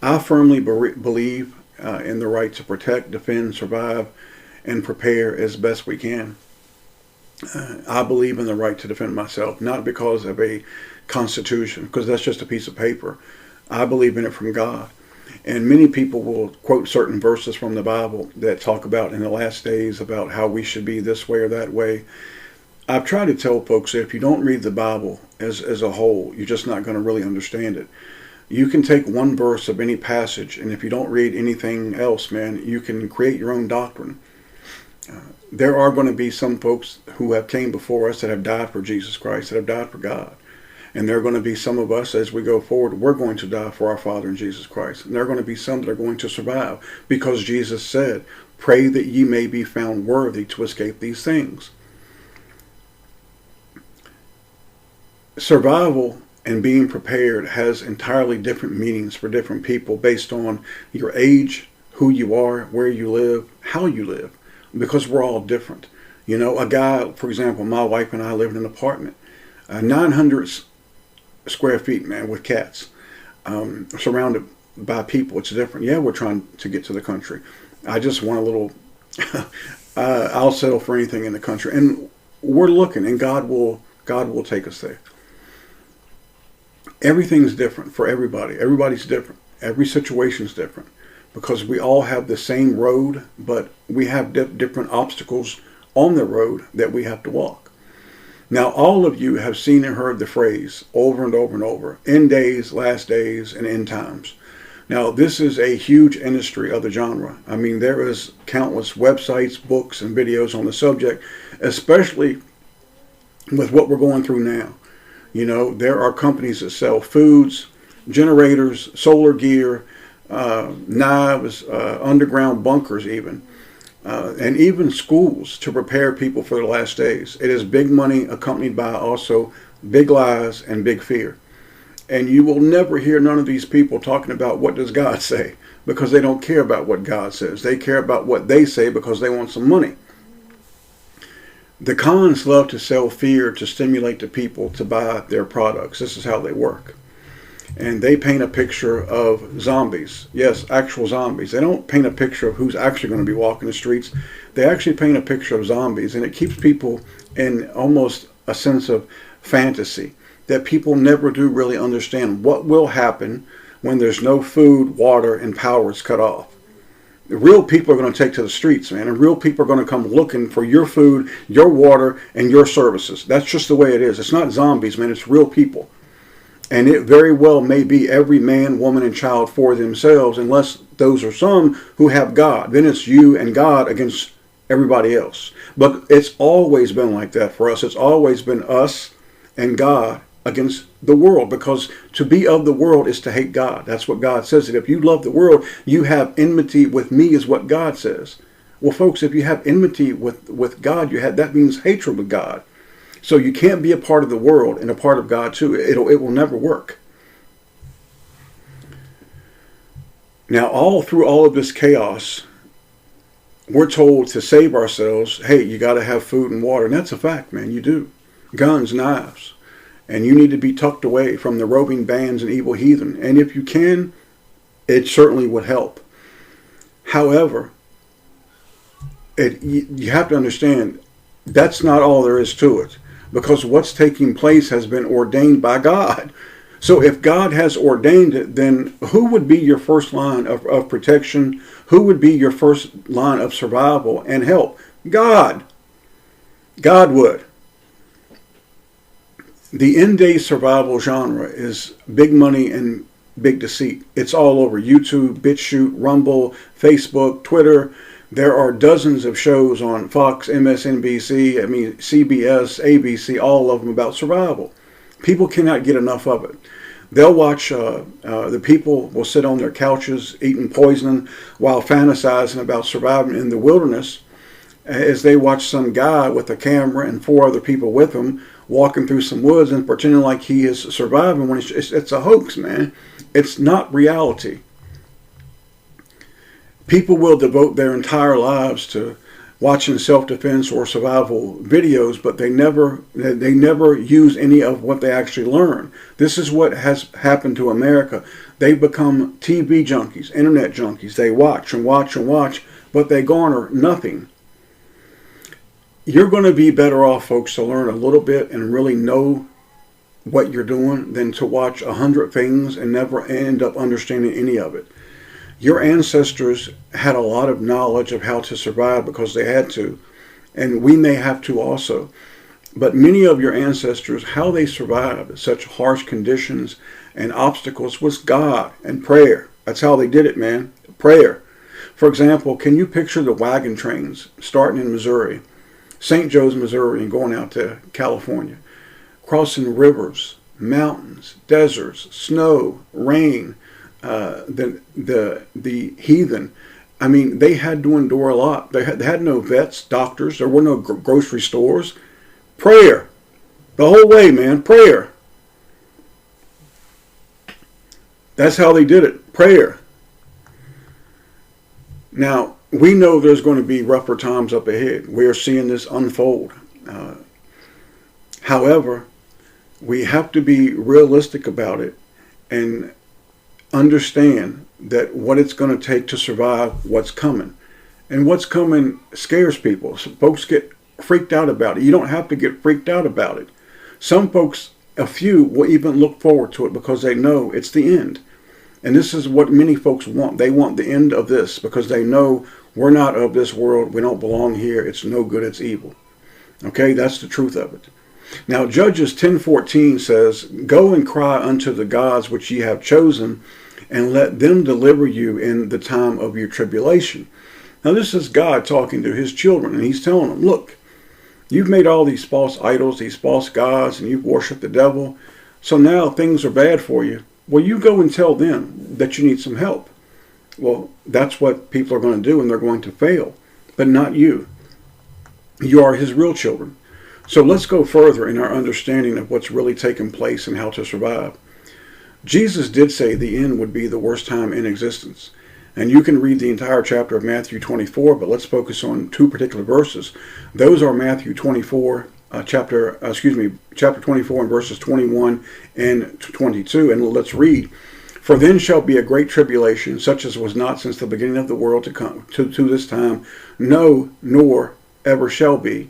I firmly believe in the right to protect, defend, survive, and prepare as best we can. I believe in the right to defend myself, not because of a constitution, because that's just a piece of paper. I believe in it from God. And many people will quote certain verses from the Bible that talk about in the last days about how we should be this way or that way. I've tried to tell folks that if you don't read the Bible as a whole, you're just not going to really understand it. You can take one verse of any passage, and if you don't read anything else, man, you can create your own doctrine. There are going to be some folks who have came before us that have died for Jesus Christ, that have died for God. And there are going to be some of us, as we go forward, we're going to die for our Father in Jesus Christ. And there are going to be some that are going to survive, because Jesus said, pray that ye may be found worthy to escape these things. Survival and being prepared has entirely different meanings for different people based on your age, who you are, where you live, how you live, because we're all different. You know, a guy, for example, my wife and I live in an apartment, 900 square feet, man, with cats, surrounded by people. It's different. Yeah, we're trying to get to the country. I just want a little, I'll settle for anything in the country. And we're looking, and God will take us there. Everything's different for everybody. Everybody's different. Every situation's different, because we all have the same road, but we have different obstacles on the road that we have to walk. Now, all of you have seen and heard the phrase over and over and over, end days, last days, and end times. Now, this is a huge industry of the genre. I mean, there is countless websites, books, and videos on the subject, especially with what we're going through now. You know, there are companies that sell foods, generators, solar gear, knives, underground bunkers even, and even schools to prepare people for the last days. It is big money accompanied by also big lies and big fear. And you will never hear none of these people talking about what does God say, because they don't care about what God says. They care about what they say because they want some money. The cons love to sell fear to stimulate the people to buy their products. This is how they work. And they paint a picture of zombies. Yes, actual zombies. They don't paint a picture of who's actually going to be walking the streets. They actually paint a picture of zombies. And it keeps people in almost a sense of fantasy, that people never do really understand what will happen when there's no food, water, and power is cut off. The real people are going to take to the streets, man, and real people are going to come looking for your food, your water, and your services. That's just the way it is. It's not zombies, man. It's real people. And it very well may be every man, woman, and child for themselves, unless those are some who have God. Then it's you and God against everybody else. But it's always been like that for us. It's always been us and God against the world, because to be of the world is to hate God. That's what God says. That if you love the world, you have enmity with me, is what God says. Well, folks, if you have enmity with God, that means hatred with God. So you can't be a part of the world and a part of God too. It will never work. Now, all through all of this chaos, we're told to save ourselves. Hey, you got to have food and water. And that's a fact, man. You do. Guns, knives. And you need to be tucked away from the roving bands and evil heathen. And if you can, it certainly would help. However, you have to understand, that's not all there is to it. Because what's taking place has been ordained by God. So if God has ordained it, then who would be your first line of protection? Who would be your first line of survival and help? God. God would. The end-day survival genre is big money and big deceit. It's all over YouTube, BitChute, Rumble, Facebook, Twitter. There are dozens of shows on Fox, MSNBC, CBS, ABC, all of them about survival. People cannot get enough of it. They'll watch, the people will sit on their couches eating poison while fantasizing about surviving in the wilderness, as they watch some guy with a camera and 4 other people with him walking through some woods and pretending like he is surviving when it's a hoax, man. It's not reality. People will devote their entire lives to watching self-defense or survival videos, but they never use any of what they actually learn. This is what has happened to America. They become TV junkies, internet junkies. They watch and watch and watch, but they garner nothing. You're going to be better off, folks, to learn a little bit and really know what you're doing than to watch 100 things and never end up understanding any of it. Your ancestors had a lot of knowledge of how to survive because they had to, and we may have to also. But many of your ancestors, how they survived such harsh conditions and obstacles was God and prayer. That's how they did it, man. Prayer. For example, can you picture the wagon trains starting in Missouri, St. Joe's, Missouri, and going out to California, crossing rivers, mountains, deserts, snow, rain, the heathen. I mean, they had to endure a lot. They had no vets, doctors. There were no grocery stores. Prayer. The whole way, man. Prayer. That's how they did it. Prayer. Now, we know there's going to be rougher times up ahead. We are seeing this unfold. However, we have to be realistic about it and understand that what it's going to take to survive what's coming. And what's coming scares people. So folks get freaked out about it. You don't have to get freaked out about it. Some folks, a few, will even look forward to it because they know it's the end. And this is what many folks want. They want the end of this because they know we're not of this world. We don't belong here. It's no good. It's evil. Okay, that's the truth of it. Now, Judges 10:14 says, "Go and cry unto the gods which ye have chosen, and let them deliver you in the time of your tribulation." Now, this is God talking to his children, and he's telling them, look, you've made all these false idols, these false gods, and you've worshipped the devil. So now things are bad for you. Well, you go and tell them that you need some help. Well, that's what people are going to do, and they're going to fail, but not you. You are his real children. So let's go further in our understanding of what's really taking place and how to survive. Jesus did say the end would be the worst time in existence. And you can read the entire chapter of Matthew 24, but let's focus on two particular verses. Those are Matthew 24, chapter 24 and verses 21 and 22. And let's read. "For then shall be a great tribulation, such as was not since the beginning of the world to come to this time, no, nor ever shall be."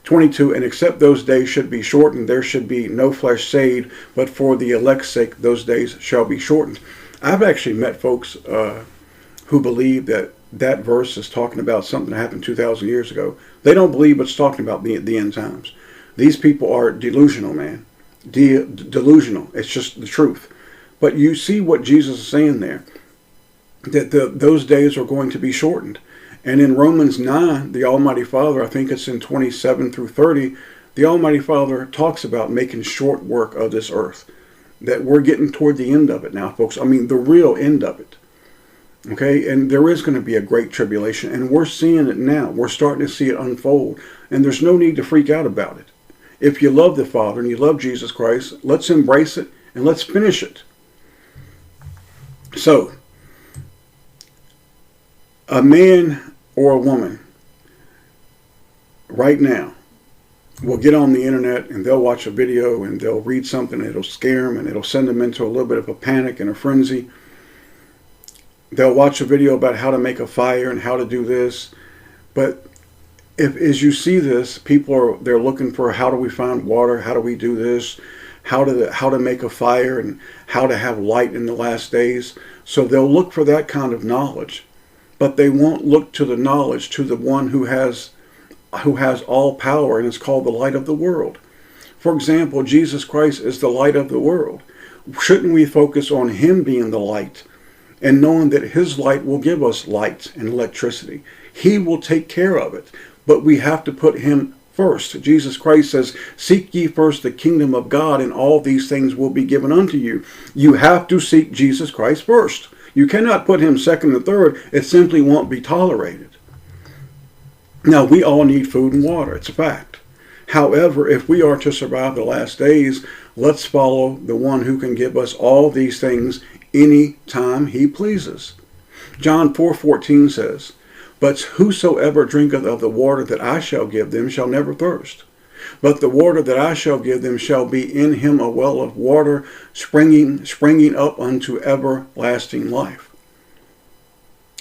22, "And except those days should be shortened, there should be no flesh saved, but for the elect's sake those days shall be shortened." I've actually met folks who believe that that verse is talking about something that happened 2,000 years ago. They don't believe it's talking about the end times. These people are delusional, man. Delusional. It's just the truth. But you see what Jesus is saying there, that those days are going to be shortened. And in Romans 9, the Almighty Father, I think it's in 27 through 30, the Almighty Father talks about making short work of this earth. That we're getting toward the end of it now, folks. I mean, the real end of it. Okay? And there is going to be a great tribulation. And we're seeing it now. We're starting to see it unfold. And there's no need to freak out about it. If you love the Father and you love Jesus Christ, let's embrace it and let's finish it. So, a man or a woman right now will get on the internet and they'll watch a video and they'll read something and it'll scare them and it'll send them into a little bit of a panic and a frenzy. They'll watch a video about how to make a fire and how to do this. But as you see this, they're looking for how do we find water, how do we do this, how to make a fire and how to have light in the last days. So they'll look for that kind of knowledge. But they won't look to the knowledge to the one who has all power, and it's called the light of the world. For example, Jesus Christ is the light of the world. Shouldn't we focus on him being the light and knowing that his light will give us light and electricity? He will take care of it, but we have to put him first. Jesus Christ says, "Seek ye first the kingdom of God, and all these things will be given unto you." You have to seek Jesus Christ first. You cannot put him second and third. It simply won't be tolerated. Now, we all need food and water. It's a fact. However, if we are to survive the last days, let's follow the one who can give us all these things any time he pleases. John 4:14 says, "But whosoever drinketh of the water that I shall give them shall never thirst. But the water that I shall give them shall be in him a well of water springing up unto everlasting life.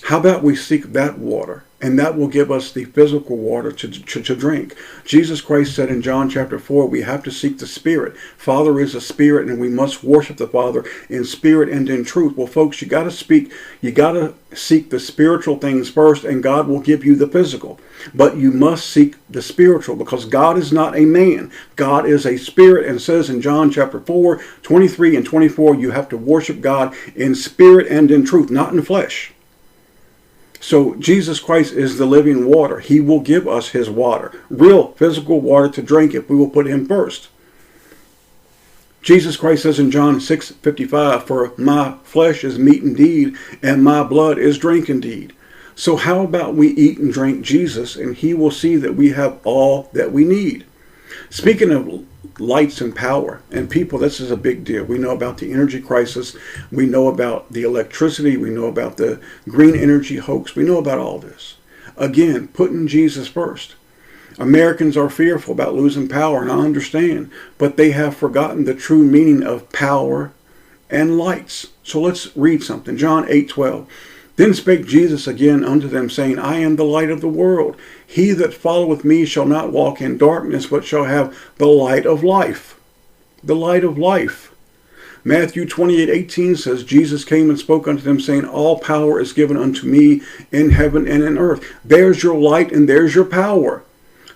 How about we seek that water, and that will give us the physical water to drink. Jesus Christ said in John chapter 4, we have to seek the Spirit. Father is a spirit, and we must worship the Father in spirit and in truth. Well, folks, you got to seek the spiritual things first, and God will give you the physical. But you must seek the spiritual, because God is not a man. God is a spirit, and says in John chapter 4, 23 and 24, you have to worship God in spirit and in truth, not in flesh. So Jesus Christ is the living water. He will give us his water, real physical water to drink if we will put him first. Jesus Christ says in John 6:55, for my flesh is meat indeed, and my blood is drink indeed. So how about we eat and drink Jesus, and he will see that we have all that we need. Speaking of lights and power and people, this is a big deal. We know about the energy crisis. We know about the electricity. We know about the green energy hoax. We know about all this. Again, putting Jesus first. Americans are fearful about losing power, and I understand, but they have forgotten the true meaning of power and lights. So let's read something. John 8:12. Then spake Jesus again unto them, saying, I am the light of the world. He that followeth me shall not walk in darkness, but shall have the light of life. The light of life. Matthew 28:18 says, Jesus came and spoke unto them, saying, all power is given unto me in heaven and in earth. There's your light and there's your power.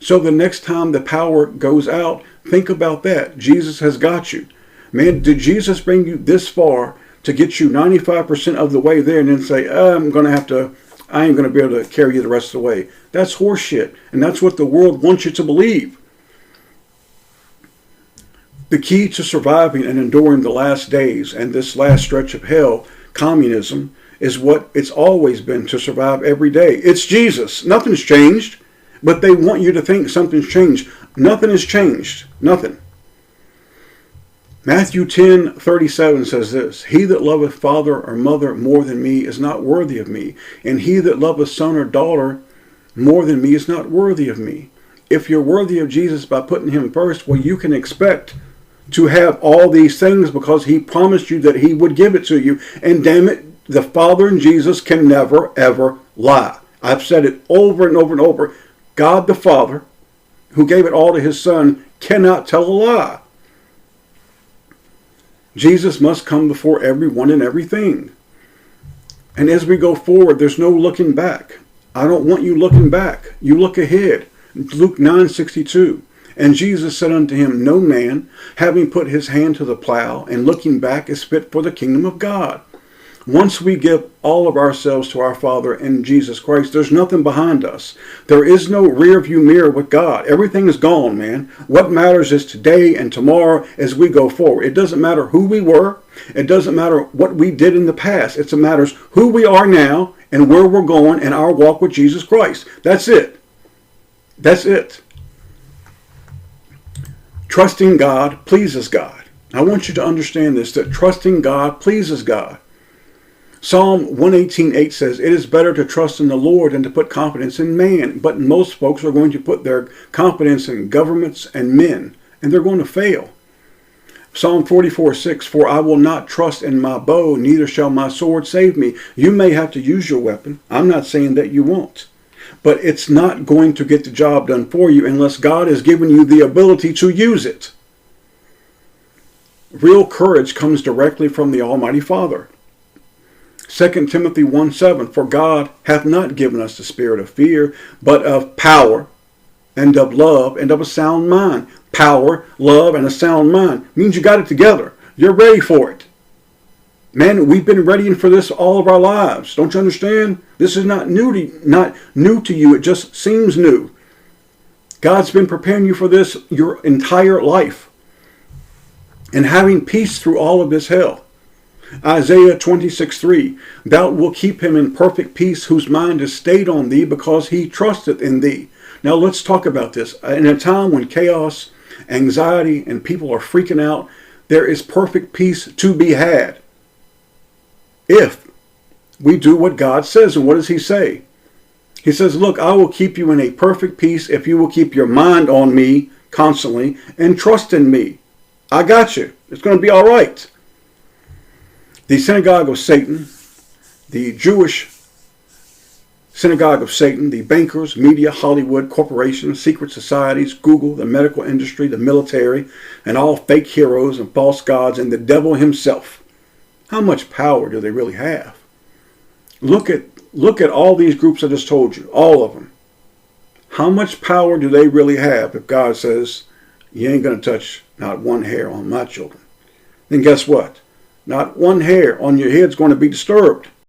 So the next time the power goes out, think about that. Jesus has got you. Man, did Jesus bring you this far to get you 95% of the way there and then say, I ain't going to be able to carry you the rest of the way? That's horseshit. And that's what the world wants you to believe. The key to surviving and enduring the last days and this last stretch of hell, communism, is what it's always been, to survive every day. It's Jesus. Nothing's changed. But they want you to think something's changed. Nothing has changed. Nothing. Matthew 10:37 says this, he that loveth father or mother more than me is not worthy of me, and he that loveth son or daughter more than me is not worthy of me. If you're worthy of Jesus by putting him first, well, you can expect to have all these things, because he promised you that he would give it to you. And damn it, the Father and Jesus can never, ever lie. I've said it over and over and over. God the Father, who gave it all to his Son, cannot tell a lie. Jesus must come before everyone and everything. And as we go forward, there's no looking back. I don't want you looking back. You look ahead. Luke 9:62. And Jesus said unto him, no man, having put his hand to the plow and looking back, is fit for the kingdom of God. Once we give all of ourselves to our Father in Jesus Christ, there's nothing behind us. There is no rear view mirror with God. Everything is gone, man. What matters is today and tomorrow as we go forward. It doesn't matter who we were. It doesn't matter what we did in the past. It matters who we are now and where we're going in our walk with Jesus Christ. That's it. That's it. Trusting God pleases God. I want you to understand this, that trusting God pleases God. Psalm 118:8 says, it is better to trust in the Lord than to put confidence in man. But most folks are going to put their confidence in governments and men, and they're going to fail. Psalm 44:6, for I will not trust in my bow, neither shall my sword save me. You may have to use your weapon. I'm not saying that you won't. But it's not going to get the job done for you unless God has given you the ability to use it. Real courage comes directly from the Almighty Father. 2 Timothy 1:7, for God hath not given us the spirit of fear, but of power, and of love, and of a sound mind. Power, love, and a sound mind means you got it together. You're ready for it. Man, we've been ready for this all of our lives. Don't you understand? This is not new to you. It just seems new. God's been preparing you for this your entire life, and having peace through all of this hell. Isaiah 26:3, thou wilt keep him in perfect peace whose mind is stayed on thee, because he trusteth in thee. Now let's talk about this. In a time when chaos, anxiety, and people are freaking out, there is perfect peace to be had if we do what God says. And what does he say? He says, look, I will keep you in a perfect peace if you will keep your mind on me constantly and trust in me. I got you. It's going to be all right. The synagogue of Satan, the Jewish synagogue of Satan, the bankers, media, Hollywood, corporations, secret societies, Google, the medical industry, the military, and all fake heroes and false gods, and the devil himself. How much power do they really have? Look at all these groups I just told you, all of them. How much power do they really have if God says, you ain't going to touch not one hair on my children? Then guess what? Not one hair on your head is going to be disturbed.